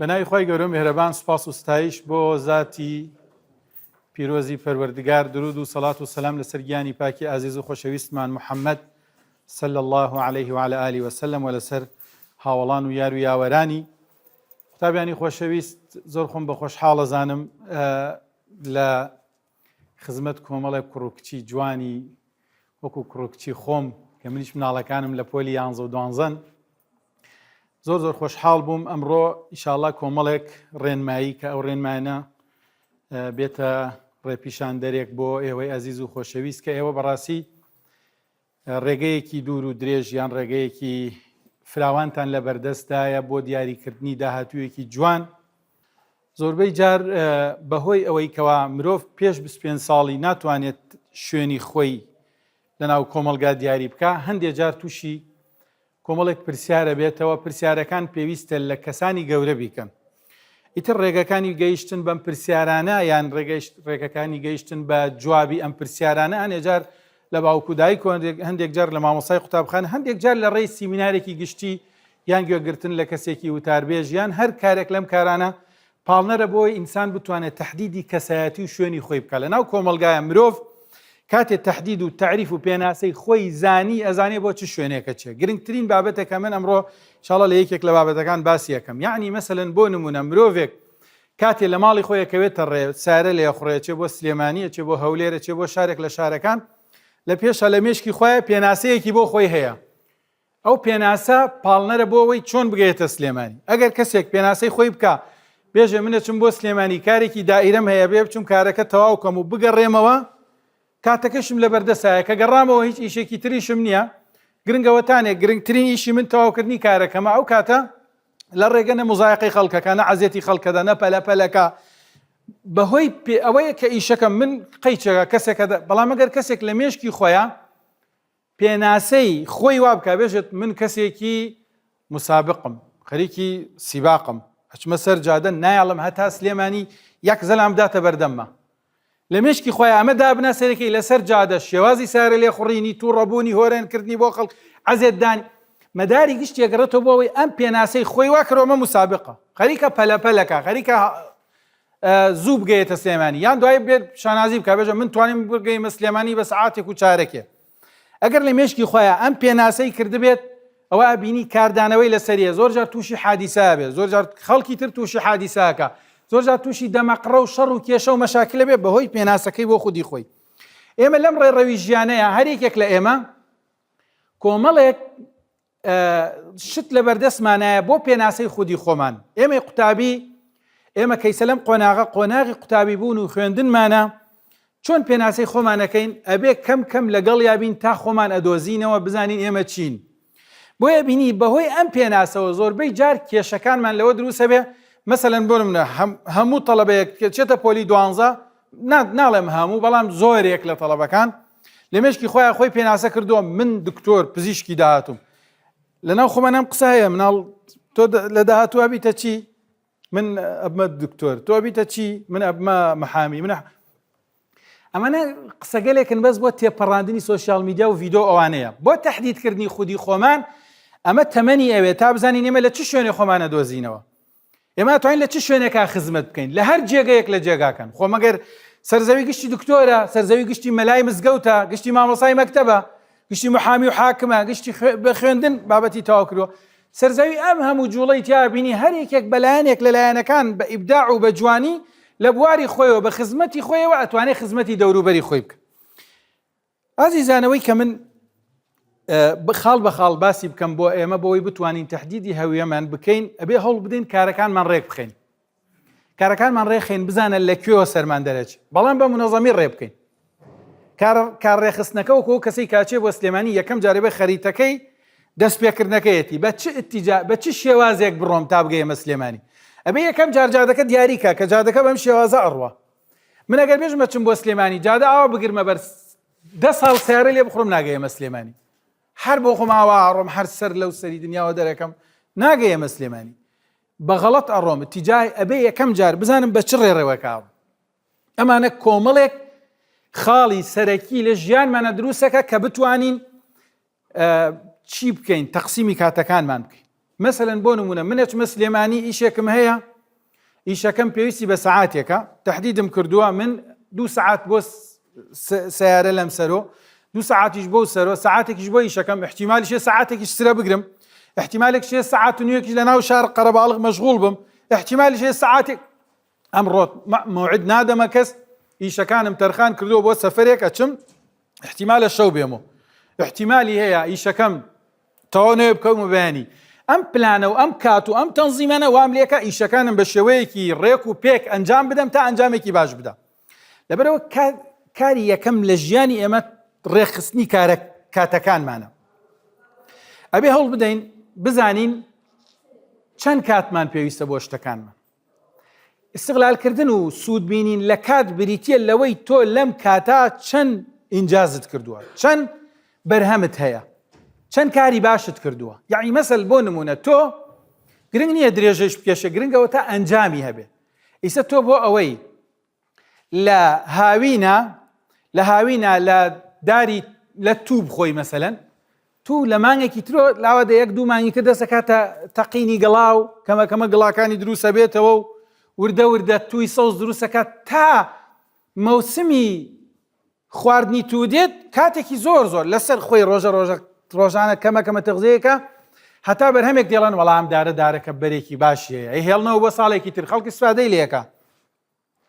بەناوی خۆی گەورە میهرەبان سوپاس و ستایش بۆ ذاتی پیرۆزی پەروەردگار درود و سەڵات و سەلام لەسەر گیانی پاکی ئازیز و خۆشەویستمان محەممەد صلی الله عليه وعلى آله وسلم و لەسەر هاوڵان و یار و یاوەرانی قوتابیانی خۆشەویست زۆر خۆم بە خۆشحاڵ ئەزانم لە خزمەت کۆمەڵێک کوڕوکچی جوانی وەکو کوڕوکچی خۆم کە منیش مناڵەکانم لە پۆلی 11 زۆر خۆشحاڵ بووم ئەمڕۆ ئیشاڵڵا کۆمەڵێک ڕێنمایی کە ئەو ڕێنمانە بێتە ڕێپیشاندەرێک بۆ ئێوەی ئەزیز و خۆشەویست کە ئێوە بەڕاستی ڕێگەیەکی دوور و درێژ یان ڕێگەیەکی فراوانتان لە بەردەستدایە بۆ دیاریکردنی داهاتوویەکی جوان. زۆربەی جار بەهۆی ئەوەی کەوا مرۆڤ پێش 25 ساڵی ناتوانێت شوێنی خۆی لەناو کۆمەلگا دیاری بکە، هەندێک جار تووشی کۆمەڵێک پرسیارە بێتەوە، پرسیارەکان پێویستە لە کەسانی گەورە بیکەن. ئیتر ڕێگەکانی گەیشتن بەم پرسیارانە یان ڕێگەکانی گەیشتن بە جوابی ئەم پرسیارانە هەندێک جار لە باوکو دایک و هەندێک جار لە مامۆسای قوتابخانە، هەندێک جار لە ڕێی سیمینارێکی گشتی یان گوێگرتن لە کەسێکی وتاربێژ یان هەر کارێک لەم کارانە پاڵنەرە بۆی ئینسان بتوانێت تەحدیدی کەسایەتی و شوێنی خۆی بکە. لەناو کۆمەلگایە مرۆڤ کاتێ تەحدید و تعریف و پێناسەی خۆی زانی ئەزانێ بۆ چ شوێنێکە چێ. گرنگترین بابەتێکە من ئەمڕۆ ئینشاڵڵا لە یەکێک لە بابەتەکان باسی یەکەم. یعنی مەسەلەن بۆ نمونە مرۆڤێک کاتێ لە ماڵی خۆی ئەکەوێتە ڕێ سارە لێ خوڕێ، چێ بۆ سلێمانیە، چێ بۆ هەولێرە، چێ بۆ شارێک لە شارەکان، لە پێشە لە مێشکی خۆیە پێناسەیەکی بۆ خۆی هەیە. ئەو پێناسە پاڵنەرە بۆ ئەوەی چۆن بگەێتە سلێمانی. ئەگەر کەسێک پێناسەی خۆی بکە بێژێ منە چم بۆ سلێمانی کارێکی دائیرەم هەیە بێ بچم کارەکە تەواو کەم و بگەڕێمەوە، کاتەکەشم لە بەردەسایە کە گەڕامەوە هیچ ئیشێکی تریشم نییە، گرنگەوەتانێک گرنگترین ئیشی من تەواوکردنی کارەکەمە. ئەو کاتە لە ڕێگە نە مزایقەی خەڵکەکە، نە عەزیەتی خەڵکەدا، نە پەلەپەلەکە، بەهۆی ئەوەیە کە ئیشەکەم من قەیچەکە کەسێکە. بەڵام ئەگەر کەسێک لە مێشکی خۆیە پێناسەی خۆی وا بکە بێژێت من کەسێکی مسابقم، خەریکی سیباقم، ئەچمە سەر جادە نایەڵم هەتا سلێمانی یەک زەلام بداتە بەردەممە، لە مێشکی خۆی ئەمە دابنا سەرەکەی لەسەر جادە شێوازی سارە لێ خوڕینی تووڕەبوونی هۆرێنکردنی بۆ خەڵک عەزێت دانی مەداری گشتی ئەگەڕێتەوە بۆ ئەوەی ئەم پێناسەی خۆی وا کردەوە مسابقە، خەریکە پەلەپەلەکە، خەریکە زوو بگەیتە سلێمانی، یان دوای بێت شانازی بکە بێژە من توانیم بگەیمە سلێمانی بە سەعاتێک و چارەکێ. ئەگەر لە مێشکی خۆیە ئەم پێناسەی کردبێت ئەوە بینی کاردانەوەی لەسەریە، زۆر جار تووشی حادیسا بێت، زۆر جار خەڵکی تر تووشی حادیساکە، زۆر جار تووشی دەمەقڕە و شەڕ و کێشە و مەشاکلە بێت بەهۆی پێناسەکەی بۆ خودی خۆی. ئێمە لەم ڕێڕەوی ژیانەیە هەر یەکێک لە ئێمە کۆمەڵێک شت لە بەردەستمانایە بۆ پێناسەی خودی خۆمان. ئێمە قوتابی، ئێمە کەیسە لەم قۆناغی قوتابی بوون و خوێندنمانە چۆن پێناسەی خۆمانەکەین ئەبێ کەم کەم لەگەڵ یابین تا خۆمان ئەدۆزینەوە بزانین ئێمە چین. بۆیە بینی بەهۆی ئەم پێناسەوە زۆربەی جار کێشەکانمان لەوە دروستە بێ. مەسەلەن بۆ منە هەموو تەڵەبەیەک چێتە پۆلی 12 ناڵێم هەموو، بەڵام زۆرێک لە تەڵەبەکان لە مێشکی خۆیان خۆی پێناسە کردووە من دکتۆر پزیشکی داهاتوم. لەناو خۆمان ئەم قسە هەیە، مناڵ تۆ لە داهاتووە بیتە چی؟ من ئەبمە دکتۆر، تۆ بیتە چی؟ من ئەبمە مەحامی. من ئەمانە قسەگەلێکن بەس بۆ تێپەڕاندنی سۆشیال میدیا و ڤیدۆ ئەوانەیە، بۆ تەحدیدکردنی خودی خۆمان. ئەمە تەمەنی ئەوێ تا بزانین ئێمە لە چ شوێنێ خۆمانە دۆزینەوە، ئێمە توانین لە چ شوێنێکا خزمەت بکەین لە هەر جێگەیەک لە جێگاکەن. خۆ مەگەر سەرزەوی گشتی دکتۆرە، سەرزەوی گشتی مەلای مزگەوتە، گشتی مامۆسای مەکتەبە، گشتی محامی و حاکمە، گشتی بە خوێندن بابەتی تەواو کردووە، سەرزەوی ئەم هەموو جوڵەی تیا بینی هەر یەکێک بەلایەنێک لە لایەنەکان بە ئیبداع و بە جوانی لە بواری خۆیەوە بە خزمەتی خۆیەوە ئەتوانێت خزمەتی دەوروبەری خۆی بکە. ئازیزانەوەی کە من خاڵ بە خاڵ باسی بکەم بۆ ئێمە بۆەوەی بتوانین تەحدیدی هەویەمان بکەین، ئەبێ هەوڵ بدەین کارەکانمان ڕێک بخەین، کارەکانمان ڕێخین بزانە لە کوێوە سەرمان دەرەچێت، بەڵام بە منەظەمی ڕێ بکەین. کار ڕێخستنەکە وەکو کەسەی کاچێ بۆ سلێمانی یەکەم جارێ بە خەریتەکەی دەستپێکردنەکەیەتی بە چ شێوازێک بڕۆم تا بگەیمە سلێمانی. ئەبێ یەکەم جار جادەکە دیاریکە کە جادەکە بەم شێوازە ئەڕوە. من ئەگەر بێژمە چم بۆ سلێمانی جادە ئاوا بگرمە بەر 10 ساڵ سیارە لێ بخڕم ناگەیمە سلێمانی، هەر بۆ خۆم ئاوا ئەڕۆم، هەر سەر لەو سەری دنیاوە دەرەکەم ناگەیمە سلێمانی، بە غەڵەت ئەڕۆم. تیجای ئەبێ یەکەم جار بزانم بە چ ڕێڕەوەکاوە. ئەمانە کۆمەڵێک خاڵی سەرەکی لە ژیانمانە دروستەکە کە بتوانین چی بکەین، تەقسیمی کاتەکانمان بکەین. مەسەلەن بۆ نمونە منەچمە سلێمانی ئیشێکم هەیە ئیشەکەم پێویستی بە سەعاتێکە تهدیدم کردووە من 2 ساعات بۆ سیارە لەم سەرۆ 2 ساعاتیش بۆ سەرۆ ساعاتێکیش بۆ ئیشەکەم احتیمالیش ساعاتێکیش سرە بگرم احتیمالێکش ساعات و نیوەکیش لە ناو شار قەرەباڵغ مەشغوڵ بم احتیمالیش ساعاتێک ئەمڕۆ موعد نادەمە کەس ئیشەکانم تەرخان کردووە بۆ سەفەرێک ئەچم احتیمالە شەو بێمەوە احتیمالی هەیە ئیشەکەم تەواو نوێ بکەم و بەیانی ئەم پلانە و ئەم کات و ئەم تەنزیمانە وام لێکە ئیشەکانم بە شێوەیەکی ڕێک و پێک ئەنجام بدەم تا ئەنجامێکی باش بدە لەبەرەوە کاری یەکەم لە ژیانی ئێمە ڕێخستنی کاتەکانمانە ئەبێ هەوڵ بدەین بزانین چەند کاتمان پێویستە بۆ شتەکانمان استقلالکردن و سوودبینین لە کات بریتیە لەوەی تۆ لەم کاتا چەند ئینجازت کردووە چەند بەرهەمت هەیە چەند کاری باشت کردووە یعنی مەسەل بۆ نمونە تۆ گرنگ نییە درێژەش بکێشە گرنگەوە تا ئەنجامی هەبێ ئیسە تۆ بۆ ئەوەی لە هاوینە لە داری لە توو بخۆی مەسەلەن تو لە مانگێکی ترۆ لاوەدە 1-2 مانگی کە دەست دەکاتە تەقینی گەڵاو کەمە گڵاکانی دروستە بێتەوە و وردە توی سەوز دروستەکات تا مەوسمی خواردنی تو دێت کاتێکی زۆر لەسەر خۆی ڕۆژانە کەمە تەغزەیەکە هەتا بەرهەمێک دێڵن وەڵام دارەکە بەرێکی باشیە هێڵنەوە بۆ ساڵێکی تر خەڵکی سوادەی لێەکە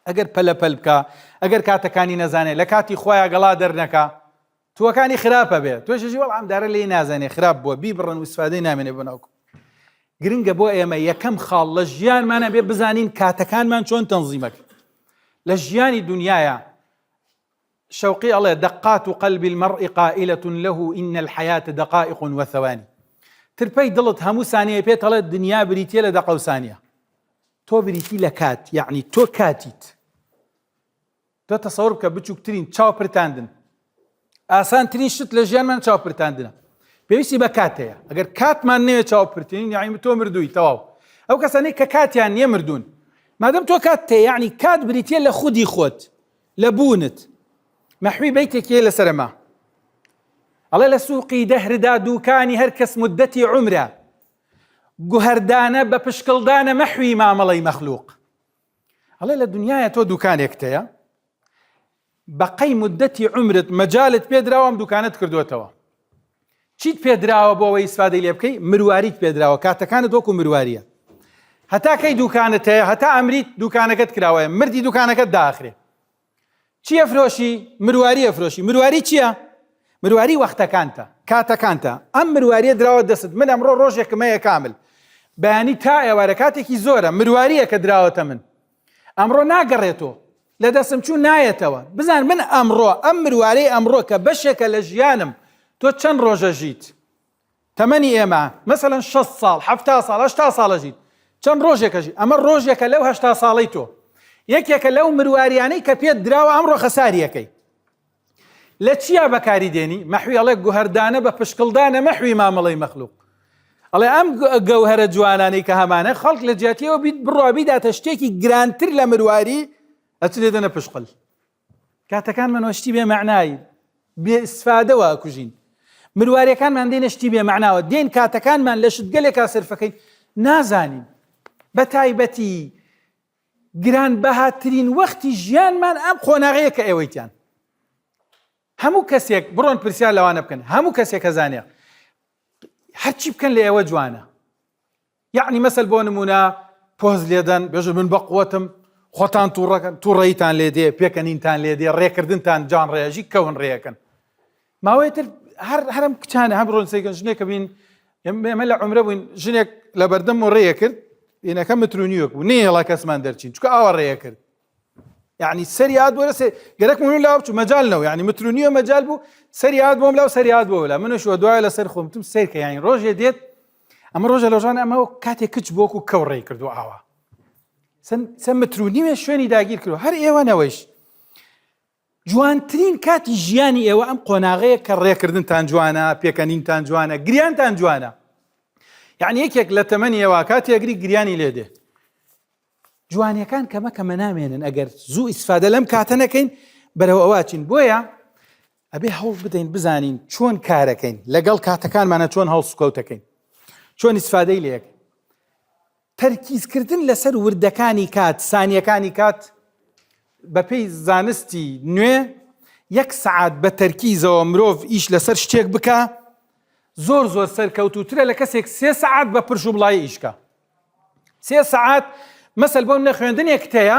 ئەگەر پەلەپەل بکە ئەگەر کاتەکانی نەزانێت لە کاتی خۆیان گەڵا دەرنەکە تووەکانی خراپە بێت تۆشەژی وەڵام دارە لێ نازانێ خراپ بووە بیبڕن و سوادەی نامێنێ بناوکە گرنگە بۆ ئێمە یەکەم خاڵ لە ژیانمانە بێ بزانین کاتەکانمان چۆن تەنزیمەکە لە ژیانی دنیاە شوقي الله دقات قلب المرء قائلة له إن الحياة دقائق وثواني تربي دلت همو ثانية بيت الله الدنيا بريتي لدقة وثانية تو بريتي لكات يعني تو كاتيت تو تصور بچوك ترين چاو پرتاندن آسان ترين شت لجيان من چاو پرتاندن بيوسي بكاتيا اگر كات من نيو چاو پرتين يعني تو مردوي تواو او كساني ككات يعني يمردون ما دام تو كات يعني كات بريتي لخودي خود لبونت محوي بيتك يا لسرما الله لسوقي دهر دا دوكاني هركس مدتي عمره جهردانه ببشكلدانه محوي معاملي مخلوق الله للدنيا تو دوكانك تيا بقي مدتي عمرت مجالت بيدراوم دوكانت كردوتوا چیت پێدراوە بۆ ئەوەی ئیسفادەی لێ بکەی مرواریت پێدراوە کاتەکانت وەکو مرواریە هەتا کەی دوکانت هەیە هەتا ئەمریت دوکانەکەت کراوەیە مردی دوکانەکەت داخرێ چی ئەفرۆشی مرواری ئەفرۆشی مرواری چییە مرواری وەختەکانتە کاتەکانتە ئەم مرواریە دراوە دەست من ئەمڕۆ ڕۆژێکم هەیە کامل بەیانی تا ئێوارە کاتێکی زۆرە مرواریە کە دراوەتە من ئەمڕۆ ناگەڕێتەوە لە دەستم چوو نایەتەوە بزان من ئەمڕۆ ئەم مروارەی ئەمڕۆ کە بەشێکە لە ژیانم تۆ چەند ڕۆژە ژیت تەمەنی ئێمە مەسەڵەن 6 ساڵ 70 ساڵ 80 ساڵە ژیت چەند ڕۆژێکە ژیت ئەمە ڕۆژێکە لەو 80 ساڵەی تۆ یەکێکە لەو مرواریانەی کە پێت دراوە ئەمڕۆ خەساریەکەی لە چیا بەکاری دێنی مەحوی ئەڵێ گوهەردانە بە پشکڵدانە مەحوی مامەڵەی مەخلوق ئەڵێ ئەم گەوهرە جوانانەی کە هەمانە خەڵک لە جیاتیەوە بیت بڕوا بیداتە شتێکی گرانتر لە مرواری ئەچ لێدەنە پشقل کاتەکانمان شتی بێ معنایی بێ ئیسفادەوە ئەکوژین مرواریەکانمان دێنە شتی بێ معناوە دێن کاتەکانمان لە شتگەلێکا سەرفەکەین نازانین بە تایبەتی گران بەهاترین وەختی ژیانمان ئەم قۆناغەیە کە ئێوەیتیان هەموو کەسێک بڕۆن پرسیار لەوانە بکەن هەموو کەسێک هەزانێ هەرچی بکەن لە ئێوە جوانە یعنی مەسەل بۆ نمونە پۆز لێدەن بێژن من بە قووەتم خۆتان تووڕەیتان لێ دێ پێکەنینتان لێ دێ ڕێکردنتان جان ڕێژی کەون ڕێەکەن ماوەیەتر هەرم کچانە هەم ڕۆن سەیکەن ژنێکە بین ئێمە لە عومرە بووین ژنێک لە بەردەم و ڕێیە کرد ئێنەکە مترونیوەک بوو نێڵا کەسمان دەرچین چکە ئاوە ڕێیە کرد یعنی سەریات بۆ لەسێ گەرەک من لاو بچوو مەجالنەوە یعنی مترونیوە مەجال بوو سەریات بۆم لاو سەریات بۆ لە منش وە دوایە لەسەر خۆمتم سیرکە یعنی ڕۆژێ دێت ئەمە ڕۆژە لەژان ئەمەوە کاتێک کچ بۆکو کەو ڕێی کردو ئاوە سەر مترونیوە شوێنی داگیر کردو هەر ئێوەنەوەیش جوانترین کاتی ژیانی ئێوە ئەم قۆناغەیە کە ڕێکردنتان جوانە پێکەنینتان جوانە گریانتان جوانە یعنی یەکێک لە تەمەنی ئێوە کاتێگری گریانی لێ دێ جوانیەکان کەمە نامێنن ئەگەر زوو ئیسفادە لەم کاتە نەکەین بەرەوە ئەواچین بۆیە ئەبێ هەوڵ بدەین بزانین چۆن کارەکەین لەگەڵ کاتەکانمانە چۆن هەڵسوکەوتەکەین چۆن ئیسفادەی لێەکەین تەرکیزکردن لەسەر وردەکانی کات سانیەکانی کات بەپێی زانستی نوێ 1 سەعات بە تەرکیزەوە مرۆڤ ئیش لەسەر شتێک بکە زۆر سەرکەوتوترە لە کەسێک 3 سەعات بە پرش و بڵای ئیشکە 3 سەعات مەسەل بۆ منە خوێندنێک هەیە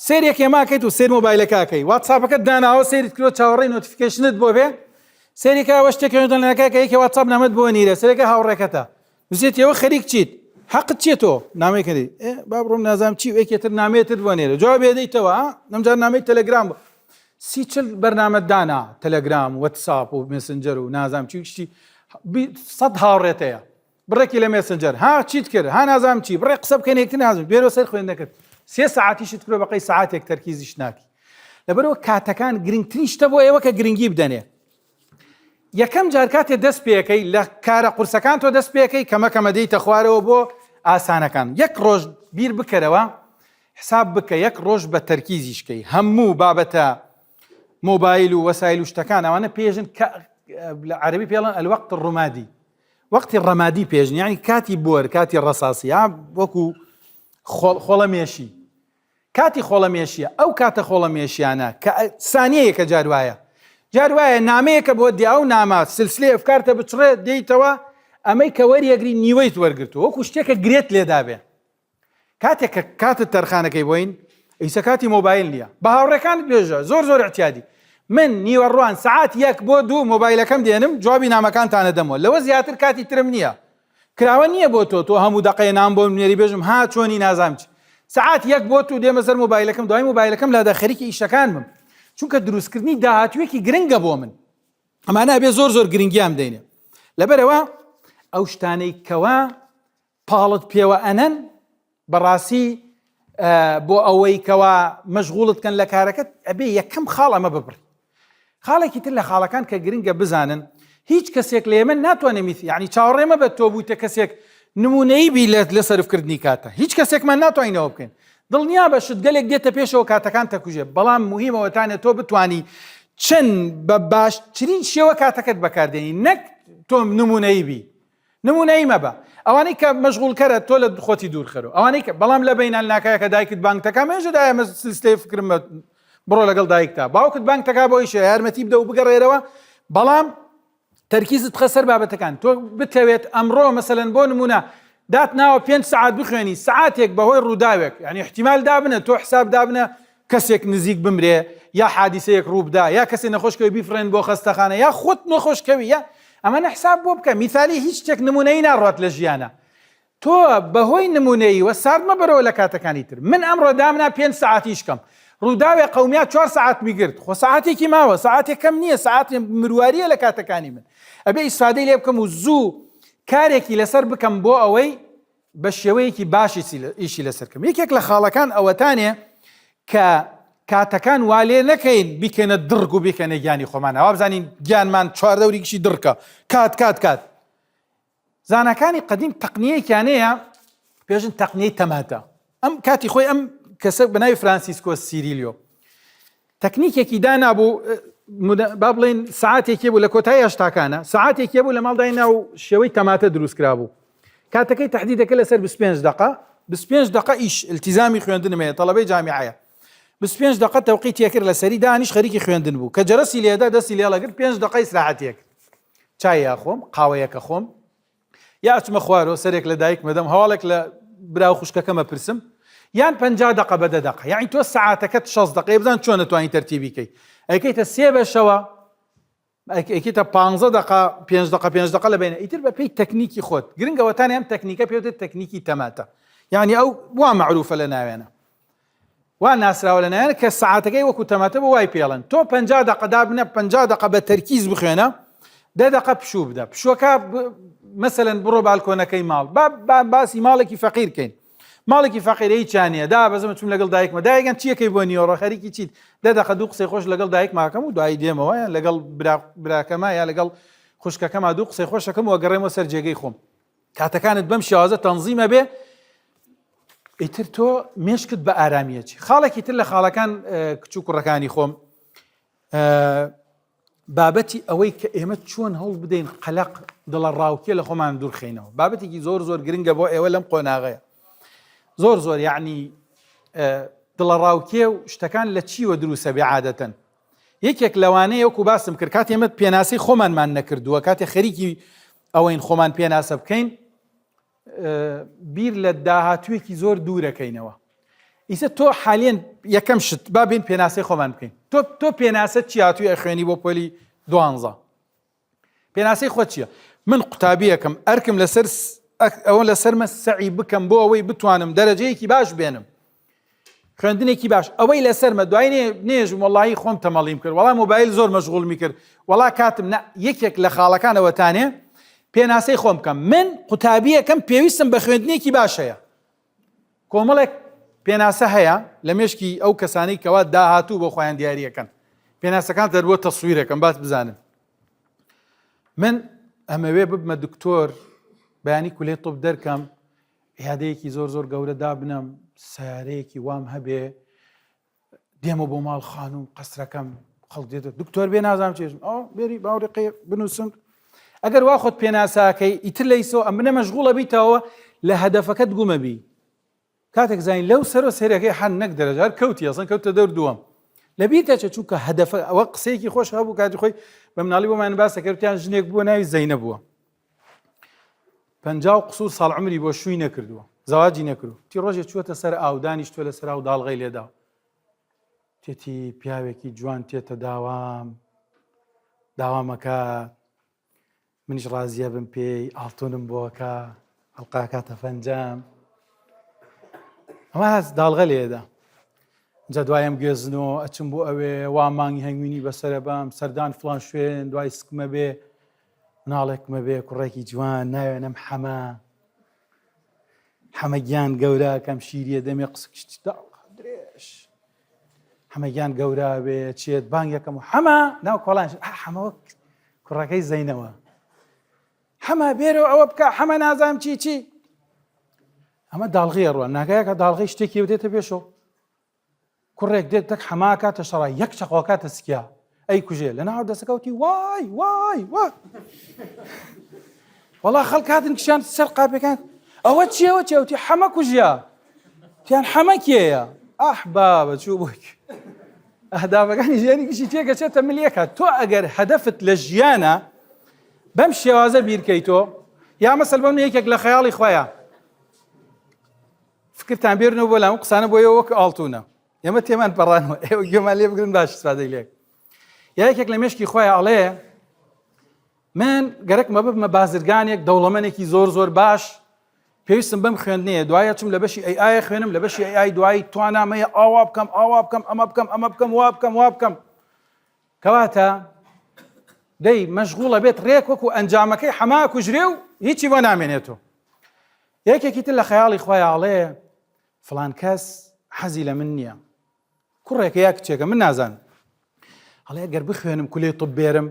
سێرێک ئێماکەیت و سێر مۆبایلەکەکەی واتساپەکەت داناوە سێریت کرۆ چاوەڕێی نۆتیفیکیشنت بۆ بێ سێریکەوە شتێک خوێندنەکەی کە یەکێ واتساپ نامەت بۆ نیرە سێرەکە هاوڕێکەتە وزێتەوە خەریک چیت حەقت چێتۆ نامەی کردی با بڕۆم نازام چی وەکێتر نامێتت بۆ نێرە جواب بێدەیتەوە نەمجار نامەی تەلەگرام بۆ 30 بەرنامە دانا تەلەگرام واتساپ و مسنجەر و نازام چی شتی 100 هاوڕێتەیە بڕێکی لە مێسنجەر ها چیت کرد ها نازام چی بڕێ قسە بکەن یەکتر نازم بێرە سەر خوێندنەکەت 3 ساعتیشت کرۆ بەقەی ساعتێک تەرکیزیش ناکی لەبەرەوە کاتەکان گرنگترین شتە بۆ ئێوە کە گرنگی بدەنێ یەکەم جار کاتێ دەست پێەکەی لە کارە قورسەکان تۆ دەست پێەکەی کەمە دەیتە خوارەوە بۆ ئاسانەکان 1 ڕۆژ بیر بکەرەوە حساب بکە 1 ڕۆژ بە تەرکیزیشکەی هەموو بابەتە مۆبایل و وەسایل و شتەکان ئەوانە پێژن لە عەرەبی پێڵێن الوەقت الڕمادی وەقتی ڕەمادی پێژن یعنی کاتی بۆر کاتی ڕەساسی وەکو خۆڵەمێشی کاتی خۆڵەمێشیە ئەو کاتە خۆڵەمێشیانە کە سانیەیەکە جار وایە نامەیەکە بۆ دیا و نامات سلسلەی ئەفکارتە بچڕێ دێیتەوە ئەمەی کە وەریەگری نیوەیت وەرگرتووە وەکو شتێکە گرێت لێدابێ کاتێک کە کاتت تەرخانەکەی بۆین ئیسە کاتی مۆبایل نییە بە هاوڕێکانت بێژە زۆر احتیادی من نیوەڕوان سعات 1 بۆ 2 مۆبایلەکەم دێنم جوابی نامەکانتانە دەمەوە لەوە زیاتر کاتی ترم نییە کراوە نییە بۆ تۆ هەموو دەقەی نام بۆ نێری بێژم ها چۆنی نازام چ سعات 1 بۆ تو دێمە سەر مۆبایلەکەم دوای مۆبایلەکەم لادا خەریکی ئیشەکان بم چونکە دروستکردنی داهاتوێکی گرنگە بۆ من ئەمانە ئەبێ زۆر گرنگیان بدەینێ لەبەرەوە ئەو شتانەی کەوا پاڵت پێوە ئەنەن بەڕاستی بۆ ئەوەی کەوا مەشغوڵت کەن لە کارەکەت ئەبێ یەکەم خاڵ ئەمە ببڕی خاڵێکی تر لە خاڵەکان کە گرنگە بزانن هیچ کەسێک لە ئێمە ناتوانێت میث یعنی چاوەڕێمە بە تۆ بوویتە کەسێک نمونەیی بی لە سەرفکردنی کاتە هیچ کەسێکمان ناتوانینەوە بکەین دڵنیا بە شت گەلێک دێتە پێشەوە کاتەکان تەکوژێ بەڵام موهیمەوەتانێت تۆ بتانی چەند بە باشترین شێوە کاتەکەت بەکاردێنی نەک تۆ نمونەیی بی نمونەیی مەبە ئەوانەی کە مەشغوڵکەرە تۆ لە خۆتی دوورخەرەوە ئەوانەی کە بەڵام لە بەینان ناکایە کە دایکت بانک تەکا مێژەدا ئەمە سلسلەی فکرمە بڕۆ لەگەڵ دایکتا باوکت بانک تەکا بۆ ئیشە یارمەتی بدە و بگەڕێرەوە بەڵام تەرکیزت خەسەر بابەتەکان تۆ بتەوێت ئەمڕۆ مەسەلەن بۆ نمونە دات ناوە 5 ساعت بخوێنی ساعتێک بەهۆی ڕووداوێک یعنی احتیمال دابنە تۆ حساب دابنە کەسێک نزیک بمرێ یا حادیسەیەک ڕووبدا یا کەسێ نەخۆشکەوی بیفرێن بۆ خەستەخانە یا خۆت نەخۆشکەوی یا ئەمە حساب بۆ بکە میثالی هیچ شتێک نمونەیی ناڕات لە ژیانە تۆ بەهۆی نمونەیی وە ساردمە بەرەوە لە کاتەکانی تر من ئەمڕۆ دامنا 5 ساعتیشکەم ڕووداوێ قەومیا 4 ساعت میگرت خۆ ساعتێکی ماوە ساعتێک کەم نییە ساعت مرواریە لە کاتەکانی من ئەبێ ئیسفادەی لێ بکەم و زوو کارێکی لەسەر بکەم بۆ ئەوەی بە شێوەیەکی باشی ئیشی لەسەرکەم یەکێک لە خاڵەکان ئەوەتانێ کە کاتەکان والێ نەکەین بیکەنە دڕگ و بیکەنە گیانی خۆمان ئەوە بزانین گیانمان چواردەوریکیشی دڕکە کات زانەکانی قەدیم تەقنیەیەکیانەیە پێژن تەقنیەی تەماتە ئەم کاتی خۆی ئەم کەسە بەناوی فرانسیسکۆ سیریلیۆ تەکنیکێکی دانابوو با بڵێن ساعتێکی بوو لە کۆتایی هەشتاکانە ساعتێکی بوو لە ماڵداینا و شێوەی تەماتە دروستکرا بوو کاتەکەی تەحدیدەکە لەسەر 25 دقە 25 دقە ئیش التیزامی خوێندنمەیە تەڵەبەی جامیعەیە 25 دقە تەوقیتی کرد لەسەری دانیش خەریکی خوێندن بوو کە جەرەسی لێدا دەستی لێڵەگرت 5 دقە ئیسراحەتێک چای خۆم قاوەیەکە خۆم یا ئەچمە خوارەوە سەرێک لە دایک مەدەم هەواڵێک لە براو خوشکەکەمە پرسم یان 50 دقە بە 10 دقە یعنی تۆ ساعتەکەت 6 دقە بزان چۆن نتوانین تەرتیبی کەی ئەیکەیتە 3 بەشەوە ئەیکەیتە 15 دقە 5 دقە لە بینە ئیتر بە پێی تەکنیکی خۆت گرنگەوەتانی ئەم تەکنیکە پێوتێت تەکنیکی تەماتە یعنی ئەو وا معروفە لە ناوێنە وا ناسراوە لە ناوێنە کە ساعتەکەی وەکو تەماتە بۆ وای پێڵن تۆ 50 دقە دابنە 50 دقە بە تەرکیز بخوێنە 10 دقە پشوو بدە پشووەکە مەسەلەن بڕۆ بالکۆنەکەی ماڵ باسی ماڵێکی فەقیرکەین ماڵێکی فەقیرەی چانیە دا بەزمە چوم لەگەڵ دایکمە دایگەن چیەکەی بۆ نیۆڕە خەریکی چیت 10 دقە دوو قسەی خۆش لەگەڵ دایک ماکەم و دوایی دێمەوە لەگەڵ براکەمە یا لەگەڵ خوشکەکەما دوو قسەی خۆشەکەم و گەڕێمەوە سەر جێگەی خۆم کاتەکانت بەم شێوازە تەنزیمە بێ ئیتر تۆ مێشکت بە ئارامیەکی خاڵێکی تر لە خاڵەکان کچ و کوڕەکانی خۆم بابەتی ئەوەی کە ئێمە چۆن هەوڵ بدەین قەلق دڵە ڕاوکێ لە خۆمان دوورخینەوە بابەتێکی زۆر زۆر گرنگە بۆ ئێوە لەم قۆناغەیە زۆر یعنی دڵە ڕاوکێ و شتەکان لە چیوە دروسە بێعادەتەن یەکێک لەوانەیە وەکو باسم کرد کاتی ئێمە پێناسی خۆمانمان نەکردووە کاتێ خەریکی ئەوەین خۆمان پێناسە بکەین بیر لە داهاتوویەکی زۆر دوورەکەینەوە ئیسە تۆ حالێن یەکەم شت با بین پێناسەی خۆمان بکەین تۆ پێناسە چی هاتووی ئەخوێنی بۆ پۆلی 12 پێناسەی خۆ چییە من قوتابیەکەم ئەرکم لەسەر ئەوە لەسەرمە سەعی بکەم بۆ ئەوەی بتوانم دەرەجەیەکی باش بێنم خوێندنێکی باش ئەوەی لەسەرمە دوای نێژم وەڵاهی خۆم تەمەڵیم کرد وەڵام مۆبایل زۆر مەشغوڵمی کرد وەڵا کاتم یەکێک لە خاڵەکانەوەتانێ پێناسەی خۆم بکەم من قوتابیەکەم پێویستم بە خوێندنێکی باشەیە کۆمەڵێک پێناسە هەیە لە مێشکی ئەو کەسانەی کەوا داهاتوو بۆ خۆیان دیاریەکەن پێناسەکان دەربۆ تەسویرەکەم باس بزانن من ئەمەوێ ببمە دکتۆر بەیانی کولەی طب دەرکەم یادەیەکی زۆر گەورە دابنم سیارەیەکی وام هەبێ دێمە بۆ ماڵ خانوم قەسرەکەم خەڵک دێتە دکتۆر بێ نازانم چێژم بێری باوڕێقی بنووسم ئەگەر وا خۆت پێناساکەی ئیتر لەیسەوە ئەم منە مەشغوڵە بیتەوە لە هەدەفەکەت گومە بی کاتێک زین لەو سەرۆ سێرەکەی حەن نەک دەرەجار کەوتی ئەسڵەن کەوتە دەور دووەم لە بیرتە چووکە هەدەفە ئەوە قسەیەکی خۆش هەبوو کاتی خۆی بە مناڵی بۆمان باسە کەوتیان ژنێک بووە ناوی زەینە بووە 50 قسوور ساڵ عمری بۆ شووی نەکردووە زەواجی نەکردو تی ڕۆژێک چووەتە سەر ئاو دانیشتووە لە سەر ئاو داڵغەی لێدا تێتی پیاوێکی جوان تێتە داوامەکە منیش ڕازیە بم پێی ئاڵتۆنم بۆکە هەڵقاکاتە فەنجام ئەمە هەست داڵغە لێدا جا دوایم گوێزنەوە ئەچم بۆ ئەوێ وا مانگی هەنگوینی بەسەرە بام سەردان فڵان شوێن دوای سکمە بێ مناڵێکمە بێ کوڕێکی جوان ناوێنم حەمەگیان گەورە کەم شیریە دەمێ قسەکشتی درێژ حەمەگیان گەورە بێ چێت بانگ یەکەم و حەمە ناو کۆڵان حەمەوە کوڕەکەی زەینەوە حەمە بێرەوە ئەوە بکە حەمە نازانم چی ئەمە داڵغیە ڕوان ناگایەکە داڵغی شتێکی دێتە پێشەوە کوڕێک دێت تەک حەما کاتە شەڕای یەک چەقۆ کاتە سکیا ئەی کوژێ لە ناو دەسەکەوتی وای وەڵا خەڵک هاتن کشیان سەر قاپەکان ئەوە چیەوە چێوتی حەمە کوژیا تیان حەمە کێیە بابە چوو بوویک ئەهدافەکانی ژیانی کشی تێکە چێتە ملیەکە تۆ ئەگەر هەدەفت لە ژیانە بەم شێوازە بیرکەیتۆ یا مەسەل بەم یەکێک لە خەیاڵی خۆیە فکرتان بێرنەوە بۆ لام قسانە بۆ ئێوە وەک ئاڵتوونە ئێمە تێمان پەڕانەوە ئێوە گوێمان لێ بگرن باش استفادەی لێک یا یەکێک لە مێشکی خۆیە ئەڵێ من گەرەکمە ببمە بازرگانێک دەوڵەمەندێکی زۆر باش پێویستم بەم خوێندنەیە دوایە چم لە بەشی AI خوێنم لە بەشی AI دوایی توانامەیە ئاوا بکەم ئەمە بکەم کەواتە دەی مەشغوڵە بێت ڕێک وەکو ئەنجامەکەی حەما کوژرێ و هیچی بۆ نامێنێتەوە یەکێکی تر لە خەیاڵی خۆی ئاڵێ فڵان کەس حەزی لە من نییە کوڕێکە یا کچێکە من نازانم هەڵێ گەر بخوێنم کولەی طب بێرم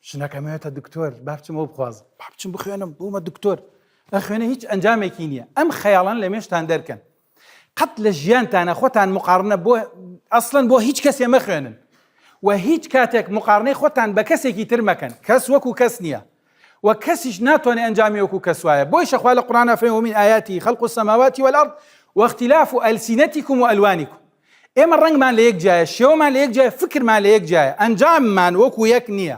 ژنەکەمەوێتە دکتۆر با بچمەوە بخوازم با بچم بخوێنم بوومە دکتۆر ئەخوێنە هیچ ئەنجامێکی نییە ئەم خەیاڵان لە مێشتان دەرکەن قەت لە ژیانتانە خۆتان مقارنە بۆ ئەسڵەن بۆ هیچ کەسێ مەخوێنن و هیچ کاتێک مقارنەی خۆتان بە کەسێکی تر مەکەن کەس وەکو کەس نییە و کەسیش ناتوانێت ئەنجامی وەکو کەس وایە بۆی شەخوا لە قورئان فەرمێ ومن آیاتی خەلق السماوات والأرض واختلاف ألسنتكم وألوانكم ئێمە ڕەنگمان لە یەک جایە شێوەمان لە یەک جایە فکرمان لە یەک جایە ئەنجاممان وەکو یەک نییە